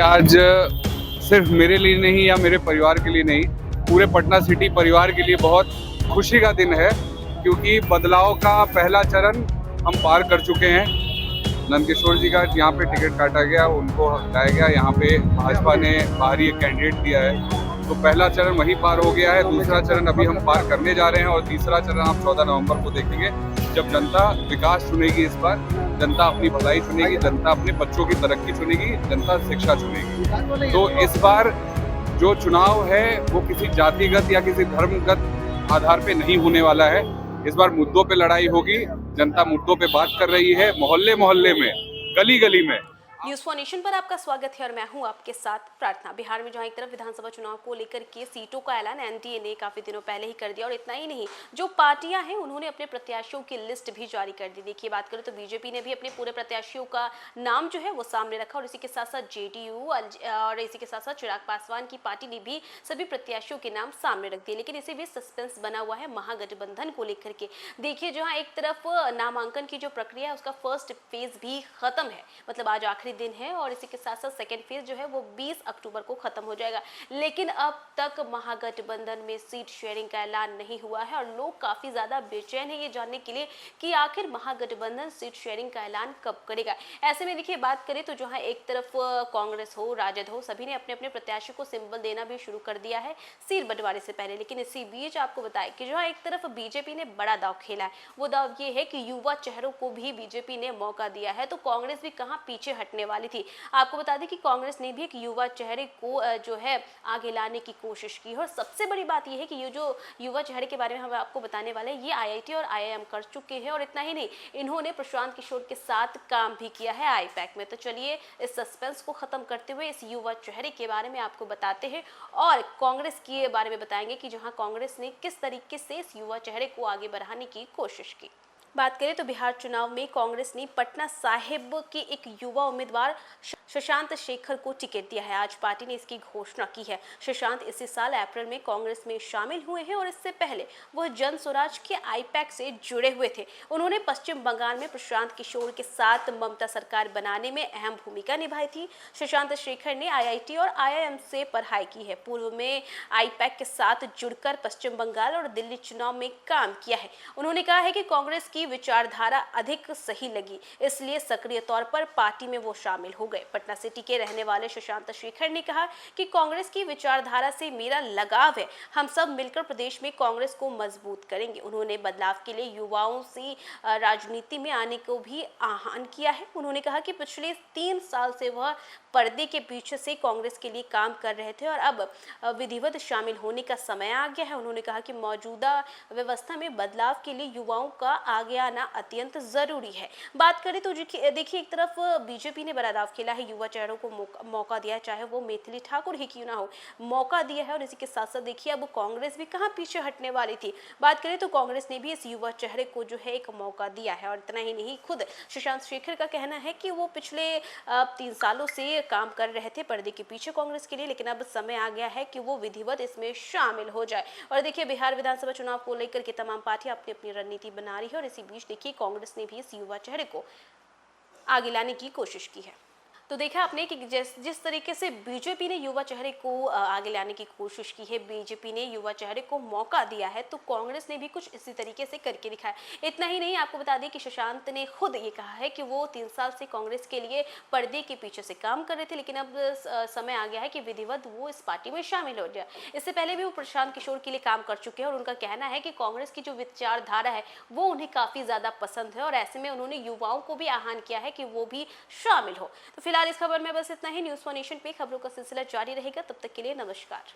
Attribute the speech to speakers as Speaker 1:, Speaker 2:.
Speaker 1: आज सिर्फ मेरे लिए नहीं या मेरे परिवार के लिए नहीं, पूरे पटना सिटी परिवार के लिए बहुत खुशी का दिन है, क्योंकि बदलाव का पहला चरण हम पार कर चुके हैं। नंदकिशोर जी का यहाँ पे टिकट काटा गया, उनको हटाया गया, यहाँ पे भाजपा ने बाहरी एक कैंडिडेट दिया है, तो पहला चरण वही पार हो गया है। दूसरा चरण अभी हम पार करने जा रहे हैं और तीसरा चरण आप 14 नवंबर को देखेंगे, जब जनता विकास चुनेगी। इस बार जनता अपनी भलाई चुनेगी, जनता अपने बच्चों की तरक्की चुनेगी, जनता शिक्षा चुनेगी। तो इस बार जो चुनाव है वो किसी जातिगत या किसी धर्मगत आधार पे नहीं होने वाला है। इस बार मुद्दों पे लड़ाई होगी, जनता मुद्दों पे बात कर रही है, मोहल्ले मोहल्ले में, गली गली में।
Speaker 2: न्यूज़ फॉर नेशन पर आपका स्वागत है और मैं हूं आपके साथ प्रार्थना। बिहार में जहां एक तरफ विधानसभा चुनाव को लेकर के सीटों का ऐलान एनडीए ने काफी दिनों पहले ही कर दिया, और इतना ही नहीं, जो पार्टियां हैं उन्होंने अपने प्रत्याशियों की लिस्ट भी जारी कर दी। देखिए, बात करें तो बीजेपी ने भी अपने पूरे प्रत्याशियों का नाम जो है वो सामने रखा, और इसी के साथ साथ जेडीयू और इसी के साथ साथ चिराग पासवान की पार्टी ने भी सभी प्रत्याशियों के नाम सामने रख दिए। लेकिन इसी भी सस्पेंस बना हुआ है महागठबंधन को लेकर के। देखिए, जहाँ एक तरफ नामांकन की जो प्रक्रिया है उसका फर्स्ट फेज भी खत्म है, मतलब आज आखिरी दिन है, और इसी के साथ साथ सेकेंड फेज जो है वो 20 अक्टूबर को खत्म हो जाएगा। लेकिन अब तक महागठबंधन में सीट शेयरिंग का ऐलान नहीं हुआ है, और लोग काफी ज्यादा बेचैन है ये जानने के लिए कि आखिर महागठबंधन सीट शेयरिंग का ऐलान कब करेगा। ऐसे में देखिए, बात करें तो जहां एक तरफ कांग्रेस हो, राजद हो, सभी ने अपने अपने प्रत्याशी को सिंबल देना भी शुरू कर दिया है सीट बंटवारे से पहले। लेकिन इसी बीच आपको बताएं कि जहां एक तरफ बीजेपी ने बड़ा दांव खेला है, वो दांव ये है कि युवा चेहरों को भी बीजेपी ने मौका दिया है, तो कांग्रेस भी कहां पीछे हटने वाली थी। आपको बता दें कि कांग्रेस ने भी एक युवा चेहरे को जो है आगे लाने की कोशिश की है, और सबसे बड़ी बात यह है कि ये जो युवा चेहरे के बारे में हम आपको बताने वाले हैं, ये आईआईटी और आईआईएम कर चुके हैं, और इतना ही नहीं, इन्होंने प्रशांत किशोर के साथ काम भी किया है आईपैक में। तो चलिए, इस सस्पेंस को खत्म करते हुए इस युवा चेहरे के बारे में आपको बताते हैं, और कांग्रेस के बारे में बताएंगे कि जहां कांग्रेस ने किस तरीके से इस युवा चेहरे को आगे बढ़ाने की कोशिश की। बात करें तो बिहार चुनाव में कांग्रेस ने पटना साहिब के एक युवा उम्मीदवार शशांत शेखर को टिकट दिया है। आज पार्टी ने इसकी घोषणा की है। शशांत इसी साल अप्रैल में कांग्रेस में शामिल हुए हैं, और इससे पहले वह जन स्वराज के आईपैक से जुड़े हुए थे। उन्होंने पश्चिम बंगाल में प्रशांत किशोर के साथ ममता सरकार बनाने में अहम भूमिका निभाई थी। शशांत शेखर ने आईआईटी और आईआईएम से पढ़ाई की है। पूर्व में आईपैक के साथ जुड़कर पश्चिम बंगाल और दिल्ली चुनाव में काम किया है। उन्होंने कहा है कि कांग्रेस की विचारधारा अधिक सही लगी, इसलिए सक्रिय तौर पर पार्टी में वो शामिल हो गए। पटना सिटी के रहने वाले शशांत शेखर ने कहा कि कांग्रेस की विचारधारा से मेरा लगाव है, हम सब मिलकर प्रदेश में कांग्रेस को मजबूत करेंगे। उन्होंने बदलाव के लिए युवाओं से राजनीति में आने को भी आह्वान किया है। उन्होंने कहा कि पिछले 3 साल से वह पर्दे के पीछे से कांग्रेस के लिए काम कर रहे थे, और अब विधिवत शामिल होने का समय आ गया है। उन्होंने कहा कि मौजूदा व्यवस्था में बदलाव के लिए युवाओं का आगे आना अत्यंत जरूरी है। बात करें तो देखिए, एक तरफ बीजेपी ने बड़ा दाव खेला है, युवा चेहरों को मौका दिया, चाहे वो मैथिली ठाकुर ही क्यों ना हो, मौका दिया है, और इसी के साथ साथ देखिए अब कांग्रेस भी कहां पीछे हटने वाली थी। बात करें तो कांग्रेस ने भी इस युवा चेहरे को जो है एक मौका दिया है, और इतना ही नहीं, खुद शशांत शेखर का कहना है कि वो पिछले 3 सालों से काम कर रहे थे पर्दे के पीछे कांग्रेस के लिए, लेकिन अब समय आ गया है कि वो विधिवत इसमें शामिल हो जाए। और देखिए, बिहार विधानसभा चुनाव को लेकर के तमाम पार्टियां अपनी अपनी रणनीति बना रही है, और इसी बीच देखिए कांग्रेस ने भी इस युवा चेहरे को आगे लाने की कोशिश की है। तो देखा आपने कि जिस तरीके से बीजेपी ने युवा चेहरे को आगे लाने की कोशिश की है, बीजेपी ने युवा चेहरे को मौका दिया है, तो कांग्रेस ने भी कुछ इसी तरीके से करके दिखाया। इतना ही नहीं, आपको बता दें कि शशांत ने खुद ये कहा है कि वो 3 साल से कांग्रेस के लिए पर्दे के पीछे से काम कर रहे थे, लेकिन अब समय आ गया है कि विधिवत वो इस पार्टी में शामिल हो जाए। इससे पहले भी वो प्रशांत किशोर के लिए काम कर चुके हैं, और उनका कहना है कि कांग्रेस की जो विचारधारा है वो उन्हें काफी ज्यादा पसंद है, और ऐसे में उन्होंने युवाओं को भी आह्वान किया है कि वो भी शामिल हो। तो फिलहाल इस खबर में बस इतना ही। न्यूज़ फॉर नेशन पे खबरों का सिलसिला जारी रहेगा, तब तक के लिए नमस्कार।